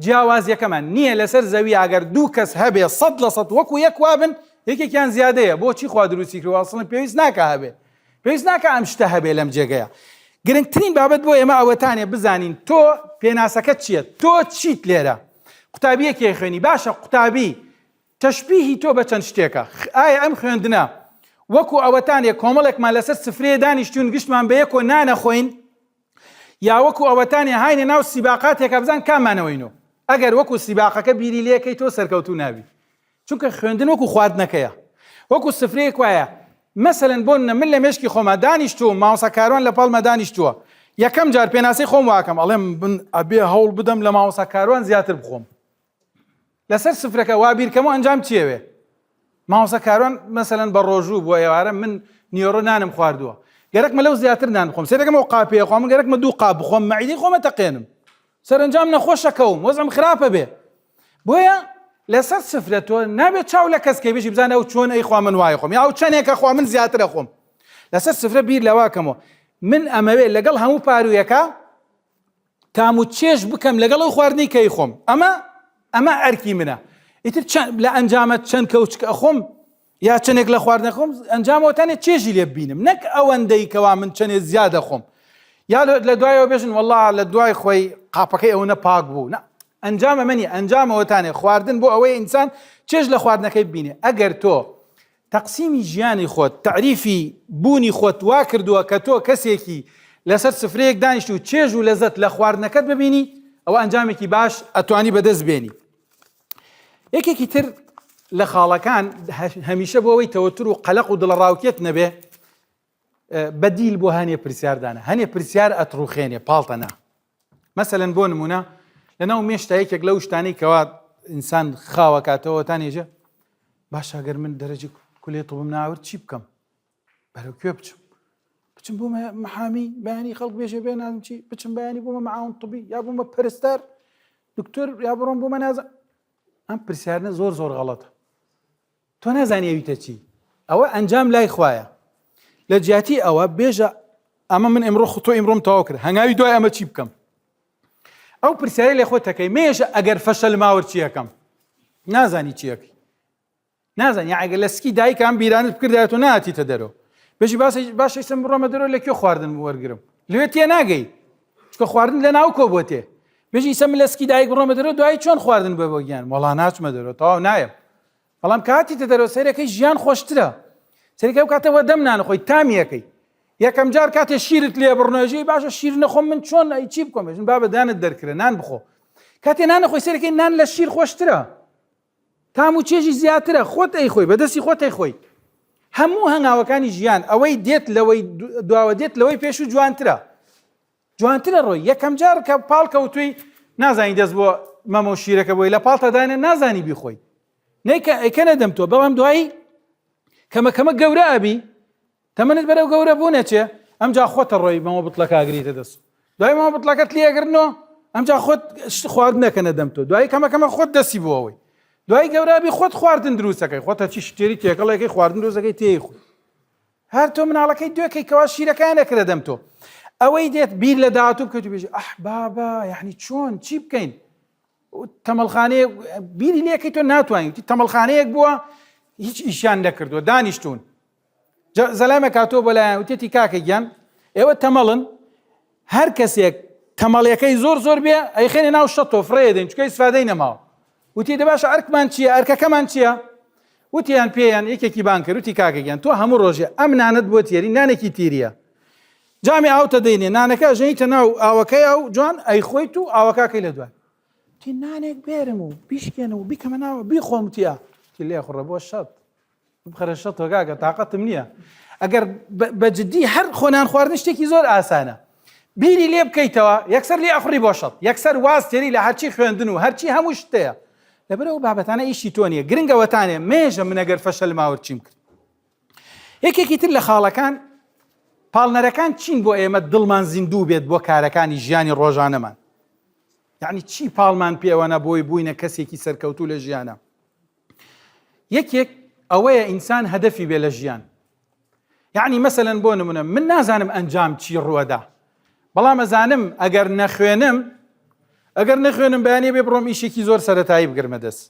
جیاوازیەکەمان نییە لەسەر زەوی ئەگەر دوو کەس هەبێ 100% وەکو یەک وابن یەکێکیان زیادەیە بۆچی خوا دروستی کردووە ئەسڵەن پێویست ناکە هەبێ پێویست ناکە ئەم شتە هەبێ لەم جێگەیە گرنگترین بابەت بۆ ئێمە ئەوەتانێ بزانین تۆ پێناسەکەت چییە تۆ چیت لێرە قوتابیەکێ خوێنی باشە قوتابی تەشبیهی تۆ بە چەند شتێکە ئایا ئەم خوێندنە وەکو ئەوەتانێ کۆمەڵێکمان لەسەر سفرێ دانیشتون گشتمان بە یەکۆ نانەخۆین یا وەکو ئەوەتانێ هاینە ناو سیباقاتێکە بزان کامانەوەینەوە ئەگەر وەکو سیباقەکە بیری لێکەی تۆ سەرکەوتوو نابی چونکە خوێندن وەکو خواردنەکەیە وەکو سفرەیەک وایە مەسەلەن بۆ من لە مێشکی خۆمە دانیشتووە ماوەسەکاران لە پاڵمە دانیشتووە یەکەم جار پێناسەی خۆم واکەم ئەڵێم ئەبێ هەوڵ بدەم لە ماوەسەکاران زیاتر بخۆم لەسەر سفرەکە وا بیرکەمەوە ئەنجام چیەوێ ماوەسەکاران مەسەلەن بە ڕۆژوو بۆ ئێوارە من نیۆڕۆ نانم خواردووە گەرەکمە لەو زیاتر نان بخۆم سێرەکەمەوە قاپەیە خۆم گەرەکمە دوو قاپ بخۆم مەعیدەی خۆمە تەقێنم سەرنجام نەخۆشەکەوم وەزعم خراپە بێ بۆیە لەسەر سفرە تۆ نابێت چاو لە کەسکەی بێژی بزانە ئەو چۆن ئەی خوا من وایە خۆم یا ئەو چەندێکە خوا من زیاترە خۆم لەسەر سفرە بیر لەواکەمەوە من ئەمەوێت لەگەڵ هەموو پارویەکە تام و چێژ بکەم لەگەڵ ئەو خواردنی کەی خۆم ئەمە ئەرکی منە ئیتر لە ئەنجامە چەند کەوچکە خۆم یا چەندێک لە خواردنە خۆم ئەنجامەوەتانێت چێژی لێ ببینم نەک ئەوەندەی کەوا من چەندێک زیادە خۆم یا لە دوایەوە بێژن والله لە دوای خۆی قاپەکەی ئەوە نەپاک بوو ئەنجامە منی ئەنجامەوەتانێ خواردن بۆ ئەوەی ئینسان چێژ لە خواردنەکەی ببینێ ئەگەر تۆ تەقسیمی ژیانی خۆت تعریفی بوونی خۆت وا کردووە کە تۆ کەسێکی لەسەر سفرەیەک دانیشت و چێژ و لەزەت لە خواردنەکەت ببینی ئەوە ئەنجامێکی باش ئەتوانی بەدەست بێنی یەکێکی تر لە خاڵەکان هەمیشە بۆ ئەوەی تەوەتر و قەلەق و دڵەڕاوکێت نەبێ بەدیل بۆ هەنێ پرسیاردانە هەنێ پرسیار ئەتڕوخێنێ پاڵتە نا مەسەلەن بۆ نمونە لەناو مێشتا یەکێک لەو شتانەی کەوا ئینسان خاوە کاتەوە تانێژە باش ئەگەر من دەرەجی کولێ تڵم ناورد چی بکەم بەرەو کوێ بچم بۆمە محامی بەیانی خەڵک بێژێ بێ نازم چی بچم بەیانی بۆمە معاون طبی یا بۆمە پەرستەر دکتۆر یا بڕۆم بۆمە نازم ئەم پرسیارنە زۆر غەڵەتە تۆ نازانی ئەویتە چی ئەوە ئەنجام لای خوایە لە جیاتی ئەوە بێژە ئەمە من ئەمڕۆ تۆ ئیمڕۆم تەواو کرد هەنگاوی دوای ئەمە چی بکەم ئەو پرسیارەی لێ خۆت دەکەی مێژە ئەگەر فەشەل ماوەرد چی یەکەم نازانی چی یەکەی نازانی ئەگەر لە سکی دایک ئەم بیرانت بکردایە تۆ نهاتیتە دەرەوە بێژی باشە ئیسم بڕۆمە دەرەوە لە کوێ خواردن وەرگرم لەوێ تێ ناگەی چکە خواردن لە ناو کۆ بۆ تێ بێژی ئیسم لە سکی دایک بڕۆمە دەرەوە دوای چۆن خواردن بێ بۆ گیان وەڵا ناچمە دەرەوە تەواو نایەم بەڵام کاتیتە دەرەوە سەیرەکەی ژیان خۆشترە سەرەکەی ئەو کاتەوە دەم نانەخۆی تامیەکەی یەکەم جار کاتێ شیرت لێ بڕنۆژی باشە شیر نەخۆم من چۆن ئەی چی بکۆم بێژن بابە دانت دەرکرە نان بخۆ کاتێ نانەخۆی سەرەکەی نان لە شیر خۆشترە تام و چێژی زیاترە خۆت ئەی خۆی بەدەستی خۆت ئەی خۆی هەموو هەنگاوەکانی ژیان ئەوەی دێت لەوەی دواوە دێت لەوەی پێش و جوانترە ڕۆی یەکەم جار کە پاڵ کەوتووی نازانی دەست بۆ مەمە و شیرەکە بۆی لە پاڵتە داینە نازانی بیخۆی ئەیکەنە دەم تۆ بەڵام دوایی کەمە گەورە ئەبی تەمەنت بەرەو گەورە بوونە چێ ئەمجا خۆتە ڕۆی مەمە بڵەکە ئاگریتە دەست دوای مەمە بڵەکەت لێگرنەوە ئەمجا خۆت خواردنەکەنە دەم تۆ دوایی کەمە خۆت دەستی بۆ ئەوەی دوای گەورەبی خۆت خواردن دروستەکەی خۆتە چی شتێری تێکەڵێکی خواردن دروستەکەی تێی خۆی هەر تۆ مناڵەکەی دوێکەی کەوا شیرەکان نەکرە دەم تۆ ئەوەی دێت بیر لە داهاتوو بکەوت و بێژی بابا یعنی چۆن چی بکەین تەمەڵخانەیە بیری لێکەی تۆ ناتوانین تەمەڵخانەیەک بووە هیچ ئیشیان نەکردووە دانیشتون زەلامە کاتۆ بەلایەن وتێتی کاکە گیان ئێوە تەمەڵن هەر کەسێک تەمەڵیەکەی زۆر بێ ئەیخێنێ ناو شەتۆ فڕێدەین چکە ئیسفادەی نەماوە وتی دەباشە ئەرکمان چییە ئەرکەکەمان چییە وتیان پێیان یەکێکی بان کرد وتی کاکەگیان تۆ هەموو ڕۆژێ ئەم نانت بۆ تێری نانێکی تیریە جامی ئاوتە دەینێ نانەکە ژەنیتە ناو ئاوەکەی ئەو جوان ئەی خۆیت و ئاوەکەکەی لە دوای تی نانێک بێرم و بیشکێنە و بیکەمە ناوە بیخۆم تیا تی لێ خوڕە بۆ شەت بخەرە شەتەوە کاکە تااقەتم نییە ئەگەر بەجددی هەر خۆنان خواردن شتێکی زۆر ئاسانە بیری لێ بکەیتەوە یەکسەر لێ ئەخوڕی بۆ شەت یەکسەر واز تێری لە هەرچی خوێندن و هەرچی هەموو شتەیە لەبەرەوە بابەتانە ئیشی تۆ نیە گرنگەوەتانێ مێژە من ئەگەر فەشەل ماوەرد چیم کرد یەکێکی تر لە خاڵەکان پاڵنەرەکان چین بۆ ئێمە دڵمان زیندوو بێت بۆ کارەکانی ژیانی ڕۆژانەمان یعنی چی پاڵمان پێوە نەبۆی بووینە کەسێکی سەرکەوتوو لە ژیانە یەکێک ئەوەیە ئینسان هەدەفی بێ لە ژیان یعنی مەسەلەن بۆ نمونە من نازانم ئەنجام چی ڕوەدا بەڵام ئەزانم ئەگەر نەخوێنم بەیانێ بێ بڕۆم ئیشێکی زۆر سەرەتایی بگرمە دەست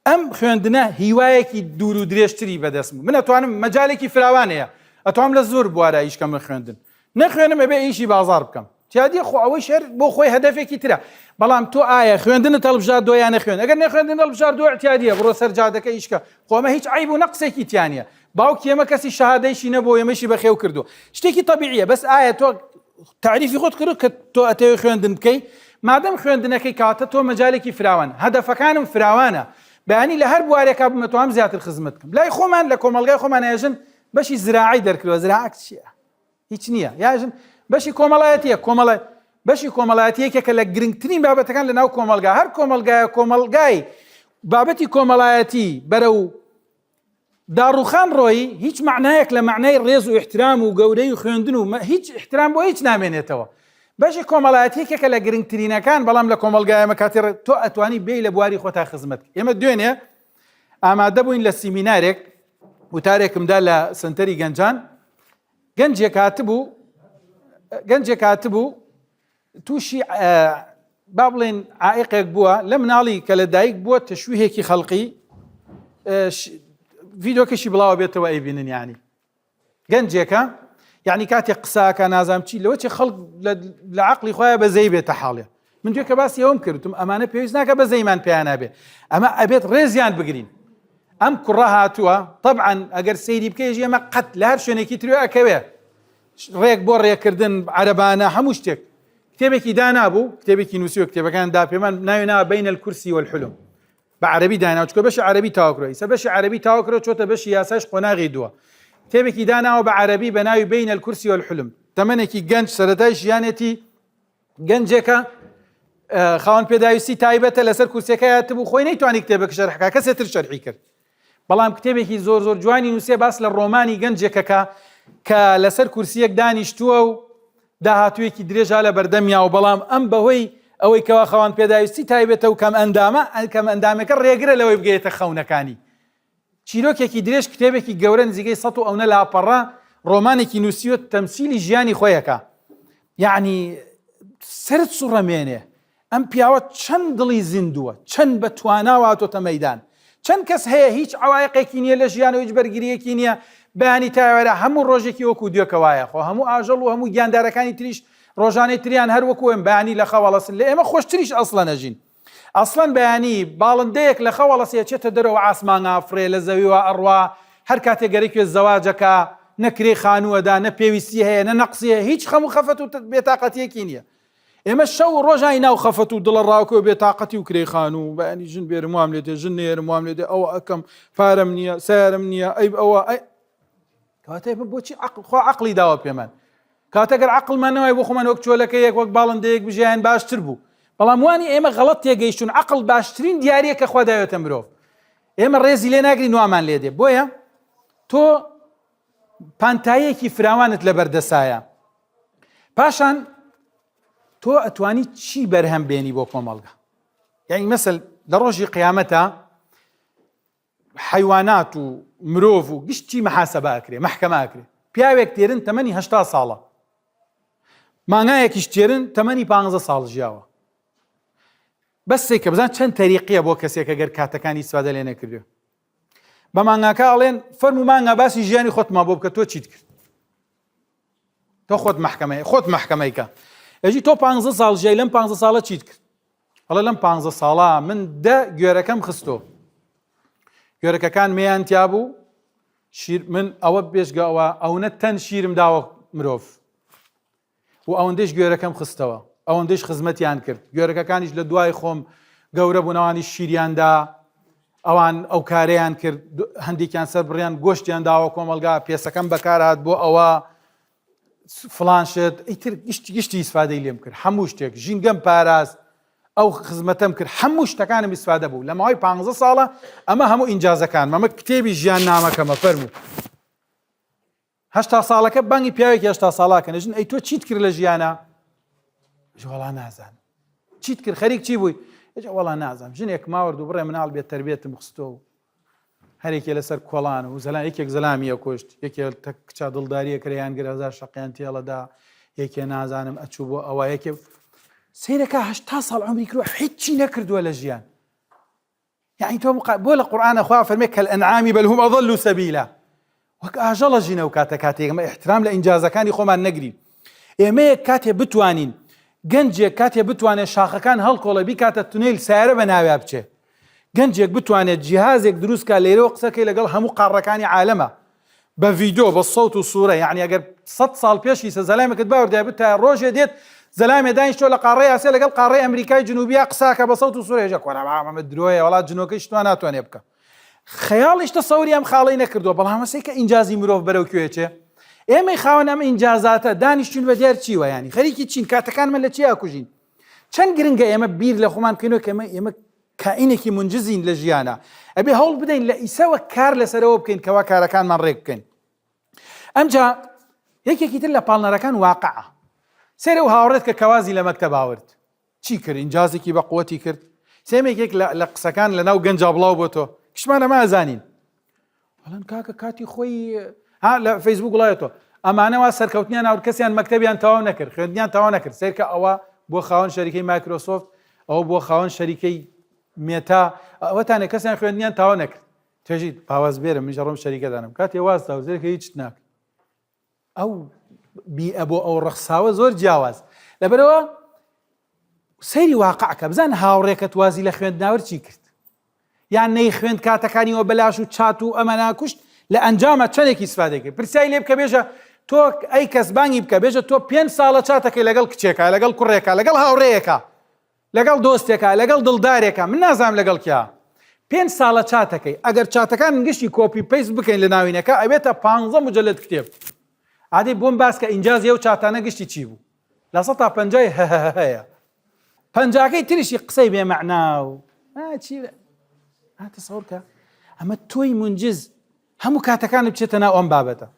ئەم خوێندنە هیوایەکی دوور و درێژتری بەدەستم من ئەتوانم مەجالێکی فراوانەیە ئەتوانم لە زۆر بوارە ئیشکەم من خوێندن نەخوێنم ئەبێ ئیشی بازار بکەم تیادی خۆ ئەوەی شێر بۆ خۆی هەدەفێکی ترە بەڵام تۆ ئایا خوێندنت هەڵبژار دۆیان نەخوێن ئەگەر نەخوێندن هەڵبژار دۆ اعتیادیە بڕۆ سەر جادەکە ئیشکە خۆمە هیچ عیب و نەقسێکی تیانە باوکی ئێمە کەسی شەهادەیشی نەبوو ئێمەشی بەخێو کردو شتێکی طبیعیە بەس ئایا تۆ تعریفی خۆت کرد کە تۆ ئەتەوێ خوێندن بکەی مادەم خوێندنەکەی کاتە تۆ مەجالێکی فراوان هەدەفەکانم فراوانە بەیانی لە هەر بوارێکا بمەتوانم زیاتر خزمەت بکەم لای خۆمان لە کۆمەڵگای خۆمان هێژن بەشی زراعی دەرکردووە زراعە چییە هیچ نییە یاژن بەشی کۆمەڵایەتیە بەشی کۆمەڵایەتیەکێکە لە گرنگترین بابەتەکان لە ناو کۆمەلگا هەر کۆمەلگای بابەتی کۆمەڵایەتی بەرە و داڕوخان ڕۆیی هیچ معنایەک لە معنای ڕێز و احترام و گەورەی و خوێندن و هیچ احترام بۆ هیچ نامێنێتەوە بەشی کۆمەڵایەتیەکێکە لە گرنگترینەکان بەڵام لە کۆمەلگایەمە کاتێ تۆ ئەتوانی بێی لە بواری خۆتا خزمەت. ئێمە دوێنێ ئامادە بووین لە سیمینارێک وتارێکمدا لە سنتەری گەنجان گەنجێک هاتبوو تووشی با بڵێن عائقێک بووە لە مناڵی کە لە دایک بووە تەشویهێکی خەڵقی ڤیدۆکەشی بڵاوە بێتەوە ئەیبینن ینی گەنجێکە یعنی کاتێک قساکە نازام چی لەوە چێ خەڵک لە عەقڵی خۆیان بەزەی بێتە حاڵێ من دوێ کە باسی ئەوم کردم ئەمانە پێویست ناکە بەزەیمان پێیان نابێ ئەمە ئەبێت ڕێزیان بگرین ئەم کوڕە هاتووە طبعا ئەگەر سەیری بکەیژ ئێمە قەت لە هەر شوێنێکی ترێ ئەکەوێ ڕێک بۆ ڕێکردن عەرەبانە هەموو شتێک کتێبێکی دانابوو کتێبێکی نووسیوە کتێبەکان دا پێمان ناوێناوە بەینە الکورسی والحلم بە عەرەبی داناوە چکە بەشی عەرەبی تاواکرۆ ئیسا بەشی عەرەبی تاواکرۆ چۆتە بەشی یاساش قۆناغی دووە کتێبێکی داناوە بە عەرەبی بە ناوی بەینە الکورسی والحلم تەمەنێکی گەنج سەرەتای ژیانێتی گەنجێکە خاوەن پێداویستی تایبەتە لەسەر کورسەکە هاتبوو خۆی نەیتوانی کتێبێک شەرحکا کەسێتر شەرحی کرد بەڵام کتێبێکی زۆر زۆر جوانی نووسێ باس لە ڕۆمانی گەنجێکەکە کە لەسەر کورسیەک دانیشتووە و داهاتوویەکی درێژا لە بەردەمیاوە بەڵام ئەم بەهۆی ئەوەی کەوا خەوان پێداویستی تایبێتە و کەم ئەندامەکە ڕێگرە لەوەی بگەیتە خەونەکانی چیرۆکێکی درێژ کتێبێکی گەورە نزیگەی 100 و ئەوە لاپەڕە ڕۆمانێکی نووسیوە تەمسیلی ژیانی خۆیەکە یعنی سرت سوڕەمێنێ ئەم پیاوە چەند دڵی زیندووە چەند بە تواناواتۆتە مەیدان چەند کەس هەیە هیچ عوایقێکی نییە لە ژیان و هیچ بەرگریەکی نییە بەیانی تاوەرە هەموو ڕۆژێکی وەکو دوێکەوایە خۆ هەموو ئاژەڵ و هەموو گیاندارەکانی تریش ڕۆژانەی تریان هەر وەکو ئەم بەیانی لە خەوەڵەسن لە ئێمە خۆشتریش ئەسڵە نەژین ئەسڵەن بەیانی باڵندەیەک لە خەوەڵەسێ چێتە دەرەوە ئاسمان ئافرێ لە زەویوە ئەڕوا هەر کاتێک گەرەی زەواجەکە نەکرێ خانووەدا نە پێویستی هەیە نە نەقسی هەیە هیچ خەموو خەفەت و بێتاقەتیەکی نییە ئێمە شەو ڕۆژانی ناو خەفەت و دڵە ڕاوکەوە بێتاقەتی و کرێ خانوو بەیانی ژن بێرم وام لێدێ ژن نێرم وام لێدێ ئەوە ئەکەم پارەم نییە سیارم نییە ئەی ئەوە کاتێ بۆچی خۆ عەقڵی داوە پێمان کاتەگەر عەقڵمانەوەی بۆ خۆمان وەک چۆلەکەیەک وەک باڵندەیەک بژیان باشتر بوو بەڵام وانی ئێمە غەڵەت تێگەیشتون عەقڵ باشترین دیارەیە کە خوا داوێتە مرۆڤ ئێمە ڕێزی لێ ناگرین وامان لێدێ بۆیە تۆ پانتاییەکی فراوانت لە بەردەسایە پاشان تۆ ئەتوانی چی بەرهەم بێنی بۆ کۆمەڵگە یعنی مەسەل لە ڕۆژی قیامەتە حیوانات و مرۆڤ و گشتی محاسەبە ئەکرێ مەحکەمە ئەکرێ پیاوێک تێرن تەمەنی 80 ساڵە مانگایەکیش تێرن تەمەنی 15 ساڵ ژیاوە بەسێک کە بزان چەند تەریقیە بۆ کەسێک ئەگەر کاتەکانی سوادە لێ نەکردو بە مانگاکە ئەڵێن فەرموو مانگا باسی ژیانی خۆتمان بۆ بکە تۆ چیت کرد تۆ خۆت محکەمەیکە ئەژی تۆ 15 ساڵ ژیای لەم 15 ساڵە چیت کرد هەڵە لەم 15 ساڵە من 10 گوێرەکەم خستۆ گوێرەکەکان مێیان تیا بوو شیر من ئەوە بێژگەوە ئەوەنە تەن شیرم داوە مرۆڤ و ئەوەندەش گوێرەکەم خستەوە ئەوەندەش خزمەتیان کرد گوێرەکەکانیش لە دوای خۆم گەورە بوونەوانی شیریاندا ئەوان ئەو کارەیان کرد هەندێکیان سەر بڕیان گۆشتیان داوە کۆمەلگا پێسەکەم بەکارهات بۆ ئەوە فڵانشت ئیتر گشتی ئیسفادەی لێم کرد هەموو شتێک ژینگەم پاراست ئەو خزمەتەم کرد هەموو شتەکانم ئیسفادە بوو لە ماوەی 15 ساڵە ئەمە هەموو ئینجازەکان مەمە کتێبی ژیان نامەکەمە فەرموو 80 ساڵەکە بانگی پیاوێکی 80 ساڵاکە نەژن ئەی تۆ چیت کرد لە ژیانە وەڵا نازانم چیت کرد خەریک چی بووی وەڵا نازانم ژنێک ماوەرد و بڕێ مناڵ بێت تەربێتم خستۆ و هەرێکێ لەسەر کۆڵان و زەلام یەکێک زەلامیە کۆشت یەکێ کچا دڵداریە کریان گرەزار شەقیان تێڵەدا یەکێ نازانم ئەچوو بۆ ئەوە یەکێ سیرەکە 80 ساڵ عمری کردووە هیچی نەکردووە لە ژیان یعنی تۆ بۆ لە قورئانە خوا فەرمێ کەلئەنعامی بەل هوم ئەضەلوا سەبیلا وەک ئاژەڵە ژینە و کاتێک ئەمە احترام لە ئینجازەکانی خۆمان نەگرین ئێمە کاتێ بتوانین گەنجێک کاتێ بتوانێت شاخەکان هەڵکۆڵە بیکاتە تونێل سیارە بە ناویا بچێ گەنجێک بتوانێت جیهازێک دروستکە لێرەوە قسەکەی لەگەڵ هەموو قاڕەکانی عالەمە بە ڤیدۆ بە سەوت و سوورە یعنی ئەگەر 100 ساڵ پێشی زەلامێکت باوەڕدای بێت تا ڕۆژێ دێت زەلامێ دانیشتۆ لە قاڕەی ئاسیا لەگەڵ قاڕەی ئەمریکای جنوبیە قساکە بە سەوت و سوورە هێژە کۆرەمە درۆیە وڵات جنۆکەی شتوان ناتوانێ بکە خەیاڵیش تەسەووری ئەم خاڵەی نەکردووە بەڵام هەسەی کە ئینجازی مرۆڤ بەرەو کوێچێ ئێمەی خاوەن ئەم ئینجازاتە دانیشتون بە دیار چیوە ینی خەریکی چین کاتەکانمان لە چی ئاکوژین چەند گرنگە ئێمە بیر لە خۆمان بکەینەوە کە ئێمە کائینێکی منجزین لە ژیانە ئەبێ هەوڵ بدەین لە ئیسەوە کار لەسەرەوە بکەین کەوا کارەکانمان ڕێک بکەین ئەمجا یەکێکی تر لە پاڵنەرەکان واقعە سێرە و هاوڕێت کە کەوازی لە مەکتەب ئاورد چی کرد ئینجازێکی بە قووەتی کرد سێمێکێک لە قسەکان لەناو گەنجا بڵاو بۆ تۆ کشمان ئەمە ئەزانین بەڵام کاکە کاتی خۆی لە فەیسبوک وڵایەتەوە ئەمانەوە سەرکەوتنیان هاور کەسیان مەکتەبیان تەواو نەکرد خوێندنیان تەواو نەکرد سێرکە ئەوە بۆ خاوەن شەریکەی مایکرۆسۆفت ئەوە بۆ خاوەن شەریکەی مێتا ئەوەتانێک کەسیان خوێندنیان تەواو نەکرد توێژیت پاواز بێرم منیش ڕۆم شەریکەدانم کاتی واز تاو زێرکە هیچ ناکرد ئەو بیئە بۆ ئەو ڕەخساوە زۆر جیاواز لەبەرەوە سەیری واقعکە بزان هاوڕێکت وازی لە خوێندناوەر چی کرد یان نەی خوێند کاتەکانیەوە بەلاش و چات و ئەمە ناکوشت لە ئەنجامە چەندێکی ئیسفادە کرد پرسیای لێ بکە بێژە تۆ ئەی کەس بانگی بکە بێژە تۆ 5 ساڵە چاتەکەی لەگەڵ کچێکە لەگەڵ کوڕێکە لەگەڵ هاوڕێیەکە لەگەڵ دۆستێکە لەگەڵ دڵدارێکە من نازانم لەگەڵ کیا 5 ساڵە چاتەکەی ئەگەر چاتەکان گشتی کۆپی پەیست بکەین لە ناوینەکە ئەوێتە 15 مجلد کتێب عادی بۆم باس کە ئینجازی ئەو چاتانە گشتی چی بوو لە 100 تا 50 هەیە 50کەی تریشی قسەی بێمەعنا و چی تەسەوڕ کە ئەمە تۆی منجز هەموو کاتەکانت بچێتە ناو ئەم بابەتە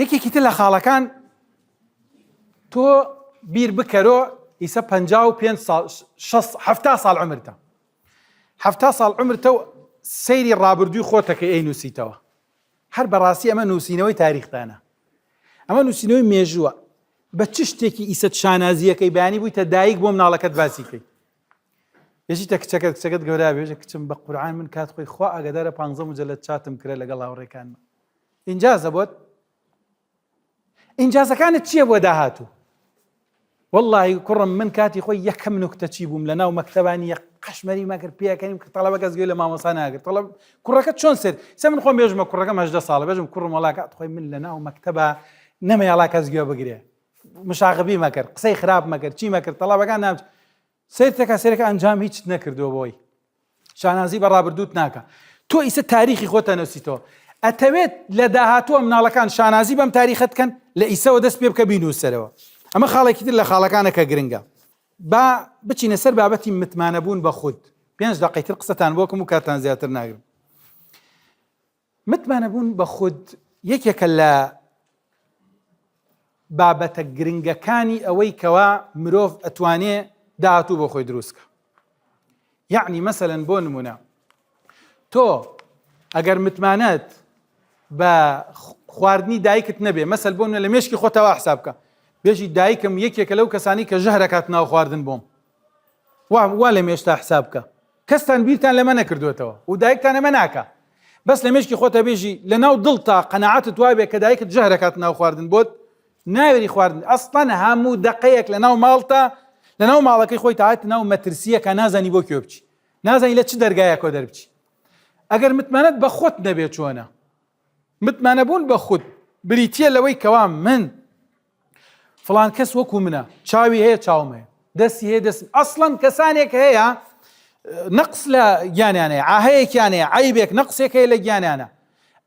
یەکێکی تر لە خاڵەکان تۆ بیر بکەرۆ ئیسە 55 ساڵ 70 ساڵ عمرتە 70 ساڵ عمرتە و سەیری ڕابردووی خۆتەکەی ئەی نووسیتەوە هەر بەڕاستی ئەمە نووسینەوەی تاریختانە ئەمە نووسینەوەی مێژووە بە چ شتێکی ئیسەت شانازیەکەی بەیانی بوویتە دایک بۆ مناڵەکەت باسی کەی یەکیتە کچەکەت گەورە بێژە کچم بە قورعان من کات خۆی خوا ئاگادارە 15 مجلد چاتم کرێ لەگەڵ هاوڕێکانمە ئینجازە بۆت ئینجازەکانت چییە بۆ داهاتوو واللهی کوڕم من کاتی خۆی یەکەم نوکتە چی بووم لە ناو مەکتەبانی یەک قەشمەری ماکرد پێیەکەنیم کە تەڵەبە کەس گوێ لە مامۆستا ناگرت کوڕەکەت چۆن سێر سێ من خۆم بێژمە کوڕەکەم 18 ساڵە بێژم کوڕم وەڵا کات خۆی من لە ناو مەکتەبە نەمەیاڵا کەس گوێ بگرێ مشاغبی مەکرد قسەی خراپ مەکرد چی مەکرد تەڵەبەکان نام سێرەکە ئەنجام هیچ نەکردەوە بۆی شانازی بە ڕابردووت ناکە تۆ ئیسە تاریخی خۆتە نووسیتەوە ئەتەوێت لە داهاتووە مناڵەکان شانازی بەم تاریخەت کەن لە ئیسەوە دەست پێ بکە بینووسەرەوە ئەمە خاڵێکی تر لە خاڵەکانە کە گرنگە با بچینە سەر بابەتی متمانەبوون بە خود 5 دقیقەی تر قسەتان بۆکەم و کاتان زیاتر ناگرم متمانەبوون بە خود یەکێکە لە بابەتە گرنگەکانی ئەوەی کەوا مرۆڤ ئەتوانێ داهاتوو بۆ خۆی دروستکە یعنی مەسەلەن بۆ نمونە تۆ ئەگەر متمانەت بە خواردنی دایکت نەبێ مەسەل بۆ لە مێشکی خۆتەوە حساب بکە بێژی دایکم یەکێکە لەو کەسانی کە ژەهرەکات ناو خواردن بۆم وا لە مێشتا حساب بکە کەستان بیرتان لەمە نەکردوێتەوە و دایکتان ئەمە ناکە بەس لە مێشکی خۆتە بێژی لە ناو دڵتا قەناعەتت وابێ کە دایکت ژەهرەکات ناو خواردن بۆت ناوێری خواردن ئەسڵەن هەموو دقەیەک لە ناو ماڵتە لە ناو ماڵەکەی خۆی تاعات ناو مەترسیە کە نازانی بۆ کێ بچی نازانی لە چ دەرگایەکۆ دەربچی ئەگەر متمانەت بە خۆت نەبێت چۆنە متمانەبوون بە خود بریتیە لەوەی کەوا من فڵان کەس وەکو منە چاوی هەیە چاوم هەیە دەستی هەیە دەست ئەسڵەن کەسانێک هەیە نەقس لە گیانیان هەیە عاهەیەکیان هەیە عیبێک نەقسێک هەیە لە گیانیانە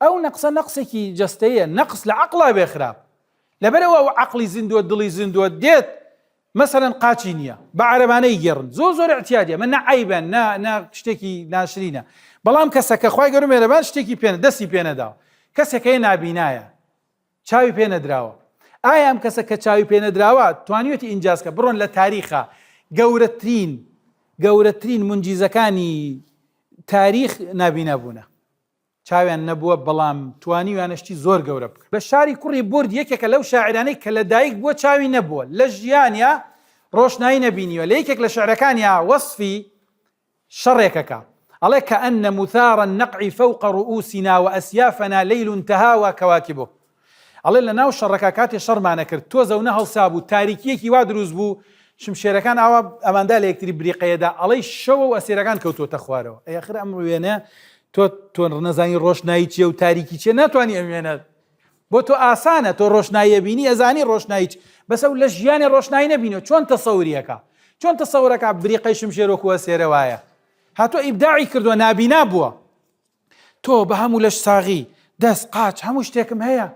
ئەو نەقسە نەقسێکی جەستەیە نەقس لە عەقڵا بێ خراپ لەبەرەوە ئەو عەقڵی زیندووە دڵی زیندووە دێت مثلا قاچی نییە بە عەرەبانەی گێڕن زۆر احتیاجیە من نە عیبە نە شتێکی ناشرینە بەڵام کەسەکە خوای گەورە مێرەبان شتێکی پێنە دەستی پێنەداوە کەسێکەیە نابینایە چاوی پێنەدراوە ئایا ئەم کەسە کە چاوی پێنەدراوە توانیوێتی ئینجازکە بڕۆن لە تاریخە گەورەترین منجیزەکانی تاریخ نابینەبوونە چاویان نەبووە بەڵام توانیویانشتی زۆر گەورە بکە بە شاری کوڕی بورد یەکێکە لەو شاعرانەی کە لە دایک بووە چاوی نەبووە لە ژیانیا ڕۆشنایی نەبینیوە لە یەکێک لە شعرەکانیا وەصفی شەڕێکەکە ئەڵێ كأن مثار النقع فوق رؤوسنا وأسيافنا ليل تهاوى كواكبه ئەڵێ لە ناو شەڕەکە کاتێ شەڕمانە کرد تۆزە و نەهەڵسا بوو تاریکیەکی وا دروست بوو شمشێرەکان ئاوا ئەماندا لە یەکتری بریقەیەدا ئەڵێ شەوە و ئەسیرەکان کەوتۆتە خوارەوە ئەخر ئەم وێنە تۆ نەزانی ڕۆشنایی چیە و تاریکی چیە ناتوانانی ئەمێنێت بۆ تۆ ئاسانە تۆ ڕۆشناییە بینی ئەزانی ڕۆشنایی بەسە و لە ژیانی ڕۆشنایی نەبینەوە چۆن تەسەوریەکە چۆن تەسەورەکە بریقەی شمشێرۆک و ئەسێرە وایە هاتۆ ئیبداعی کردووە نابینا بووە تۆ بە هەموو لەش ساغی دەست قاچ هەموو شتێکم هەیە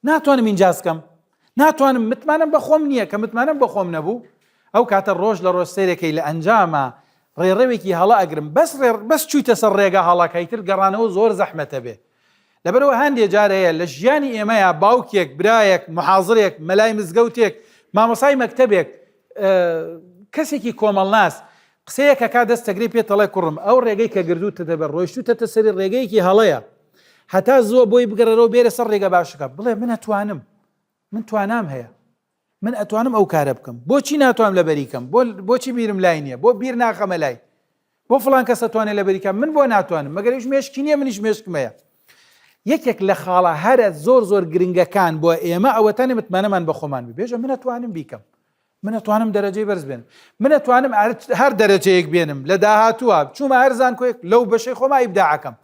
ناتوانم ئینجازکەم ناتوانم متمانم بە خۆم نییە کە متمانم بە خۆم نەبوو ئەو کاتە ڕۆژ لە ڕۆژ سەیرەکەی لە ئەنجامە ڕێڕەوێکی هەڵا ئەگرم بەس چوویتە سەر ڕێگە هەڵاکەیتر گەڕانەوە زۆر زەحمەتە بێ لەبەرەوە هەندێک جار هەیە لە ژیانی ئێمەیە باوکێک برایەک محازڕێک مەلای مزگەوتێک مامۆسای مەکتەبێک کەسێکی کۆمەڵناس قسەیەکە کا دەستەگری پێتەڵێ کوڕم ئەو ڕێگەی کە گردووتە دەبەر ڕۆیشتوتە سەری ڕێگەیەکی هەڵەیە هەتا زۆر بۆی بگەڕێرەوە بێرە سەر ڕێگە باشەکە بڵێ من ئەتوانم من توانام هەیە من ئەتوانم ئەو کارە بکەم بۆچی ناتوانم لە بەریکەم بۆچی بیرم لای نییە بۆ بیر ناخەمە لای بۆ فڵان کەس ئەتوانێت لە بەریکەم من بۆ ناتوانم مەگەر هیچ مێشکی نییە منیش مێشکمەیە یەکێک لە خاڵە هەرە زۆر گرنگەکان بۆ ئێمە ئەوەتانی متمانەمان بە خۆمان بێژە من ئەتوانم بیکەم من ئەتوانم دەرەجەی بەرز بێنم من ئەتوانم هەر دەرەجەیەک بێنم لە داهاتووە چوومە هەر زانکۆیەک لەو بەشەی خۆما ئیبداعەکەم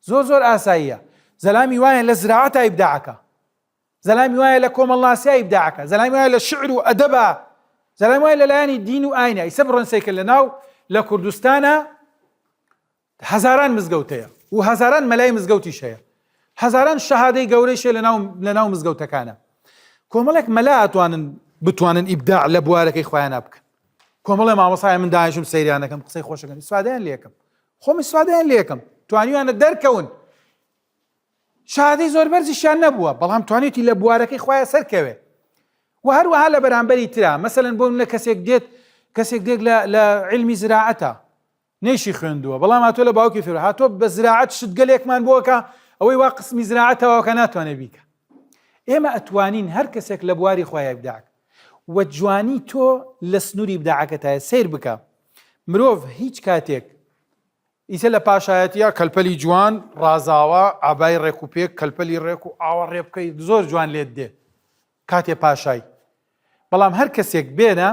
زۆر ئاساییە زەلامی وایە لە زراعەتە ئیبداعەکە زەلامی وایە لە کۆمەڵناسیە ئیبداعەکە زەلامی وایە لە شعر و ئەدەبە زەلامی وایە لەلایەنی دین و ئاینە ئیسە بڕۆن سەیکە لەناو لە کوردستانە هەزاران مزگەوتەیە و هەزاران مەلای مزگەوتیش هەیە هەزاران شەهادەی گەورەیش لەناو مزگەوتەکانە کۆمەڵێک مەلا بتوانن ئیبداع لە بوارەکەی خۆیان بکەن کۆمەڵێ مامۆسای من داهێشم سەیریانەکەم قسەی خۆشەکەن سوادیان لێکم خۆم سوادیان لێکم توانیوانە دەرکەون شادەی زۆر بەرزیشیان نەبووە بەڵام توانێتی لە بوارەکەی خۆیان سەرکەوێ و هەروەها لە بەرامبەری ترا مەسەلەن بۆ لە کەسێک دێت لە علمی زراعەتە نێشی خوێندووە بەڵام هاتۆ لە باوکی فێر هاتۆ بە زراعەت شتگەلێکمان بۆکە ئەوەی وا قسمی زراعەتەوە کە ناتوانێت بیکە ئێمە ئەتوانین هەر کەسێک لە بواری خۆیان بداک و جوانی تۆ لە سنووری بداعەکەتایە سیر بکە مرۆڤ هیچ کاتێک ئیسە لە پاشایەتیە کەلپەلی جوان ڕازاوە ئابای ڕێک و پێک کەلپەلی ڕێک و ئاوە ڕێ بکەی زۆر جوان لێت دێ کاتێ پاشای بەڵام هەر کەسێک بێنە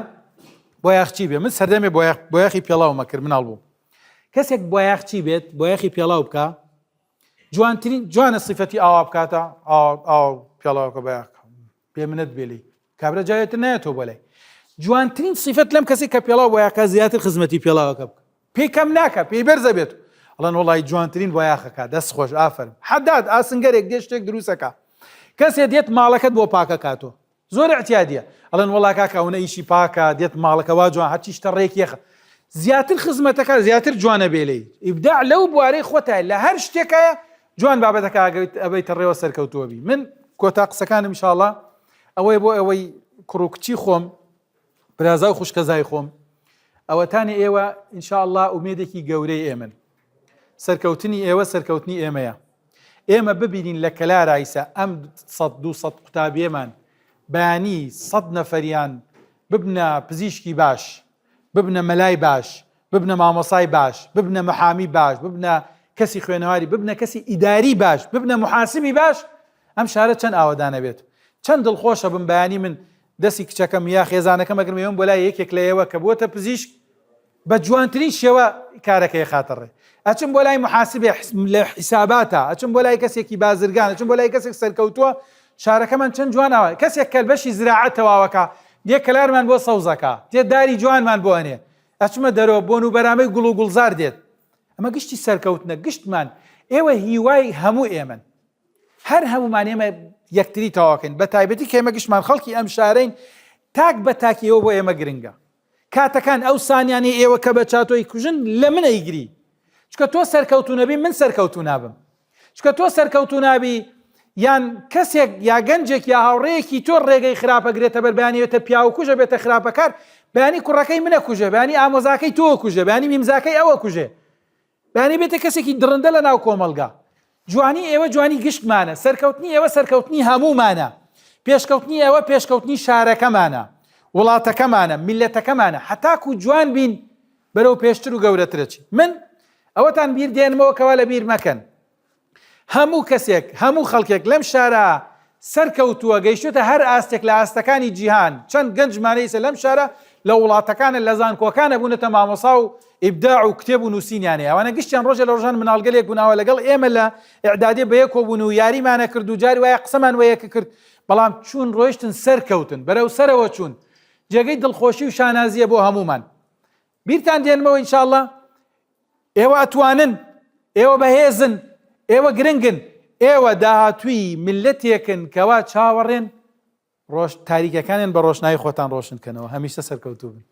بۆ یاخچی بێ من سەردەمێ بۆ یاخی پێڵاومە کرد مناڵ بووم کەسێک بۆ یاخچی بێت بۆ یاخی پێڵاو بکە جوانترین جوانە صفەتی ئاوا بکاتە ئاو پێڵاوکە بە پێ منت بێلی کابرا جایەتر نایەتەوە بەلای جوانترین صفەت لەم کەسێک کە پێڵاو بۆ یاکە زیاتر خزمەتی پێڵاوەکە بکە پێی کەم ناکە پێی بەرزە بێت ئەڵەن وەڵی جوانترین بۆ یاخەکە دەست خۆش ئافرم حەداد ئاسنگەرێک دێ شتێک دروستەکە کەسێ دێت ماڵەکەت بۆ پاکە کاتۆ زۆر احتیادیە ئەڵەن وەڵا کاکە ئەوە ئیشی پاکە دێت ماڵەکە وا جوان هەرچی شتە ڕێک یەخە زیاتر خزمەتەکە زیاتر جوانە بێلەی ئیبداع لەو بوارەی خۆتای لە هەر شتێکایە جوان بابەتەکە ئەبەیتە ڕێوە سەرکەوتووە بی من کۆتا قسەکانم ئینشاءڵڵا ئەوەی بۆ ئەوەی کوڕوکچی خۆم برازا و خوشکەزای خۆم ئەوەتانی ئێوە ئینشاءڵڵا ئومێدێکی گەورەی ئێمن سەرکەوتنی ئێوە سەرکەوتنی ئێمەیە ئێمە ببینین لە کەلارایسە ئەم 100-200 قوتابیێمان بەیانی 100 نەفەریان ببنە پزیشکی باش ببنە مەلای باش ببنە مامۆسای باش ببنە مەحامی باش ببنە کەسی خوێنەواری ببنە کەسی ئیداری باش ببنە محاسبی باش ئەم شارە چەند ئاوەدانە بێت چەند دڵخۆشە بم بەیانی من دەستی کچەکەم یا خێزانەکەم ئەگرمەوەم بۆ لای یەکێک لەیەوە کە بۆتە پزیشک بە جوانترین شێوە کارەکەی خاتەڕێ ئەچم بۆ لای محاسبێ لە حیساباتە ئەچم بۆ لای کەسێکی بازرگان ئەچم بۆ لای کەسێک سەرکەوتووە شارەکەمان چەند جوانەوە کەسێک کەلبەشی زراعەتەواوەکە دێ کەلارمان بۆ سەوزەکە دێت داری جوانمان بۆ ئەنێ ئەچمە دەرەوە بۆن و بەرامەی گوڵ و گوڵزار دێت ئەمە گشتی سەرکەوتنە گشتمان ئێوە هیوای هەموو ئێمن هەر هەمومان ئێمە یەکتری تەواوکەین بە تایبەتی کە ئێمە گشتمان خەڵکی ئەم شارەین تاک بە تاکی ئێوە بۆ ئێمە گرنگە کاتەکان ئەو سانیانی ئێوە کە بە چاتۆی کوژن لە منە ئیگری چکە تۆ سەرکەوتو نەبی من سەرکەوتو نابم چکە تۆ سەرکەوتو نابی یان کەسێک یا گەنجێک یا هاوڕەیەکی تۆ ڕێگەی خراپەگرێتە بەر بەیانیێتە پیاو کوژە بێتە خراپەکار بەیانی کوڕەکەی منە کوژە بەیانی ئامۆزاکەی تۆ کوژە بەیانی میمزاکەی ئەوە کوژێ بەیانی بێتە کەسێکی درڕندە لە ناو کۆمەلگا جوانی ئێوە جوانی گشتمانە سەرکەوتنی ئێوە سەرکەوتنی هەموومانە پێشکەوتنی ئێوە پێشکەوتنی شارەکەمانە وڵاتەکەمانە میلەتەکەمانە هەتاکو جوان بین بەرەو پێشتر و گەورەترەچی من ئەوەتان بیر دێنمەوە کەوا لە بیر مەکەن هەموو کەسێک هەموو خەڵکێک لەم شارە سەرکەوتووە گەیشتە هەر ئاستێک لە ئاستەکانی جیهان چەند گەنجمانەیسە لەم شارە لە وڵاتەکانە لە زانکۆکانە بوونەتە مامۆسا و ئیبداع و کتێب و نووسینیانێ ئەوانە گشتیان ڕۆژە لە ڕۆژان مناڵگەلێک بووناوە لەگەڵ ئێمە لە ئیعدادێ بەیەکۆ بوون و یاریمانە کرد و جاری وایە قسەمان وەیەکە کرد بەڵام چوون ڕۆیشتن سەرکەوتن بەرەو سەرەوە چوون جێگەی دڵخۆشی و شانازیە بۆ هەمومان بیرتان دێنمەوە ئینشاءڵڵا ئێوە ئەتوانن ئێوە بەهێزن ئێوە گرنگن ئێوە داهاتووی ملەتێکن کەوا چاوەڕێن ڕۆژ تاریکەکانیان بە ڕۆشنایی خۆتان ڕۆشنکەنەوە هەمیشە سەرکەوتوو بن.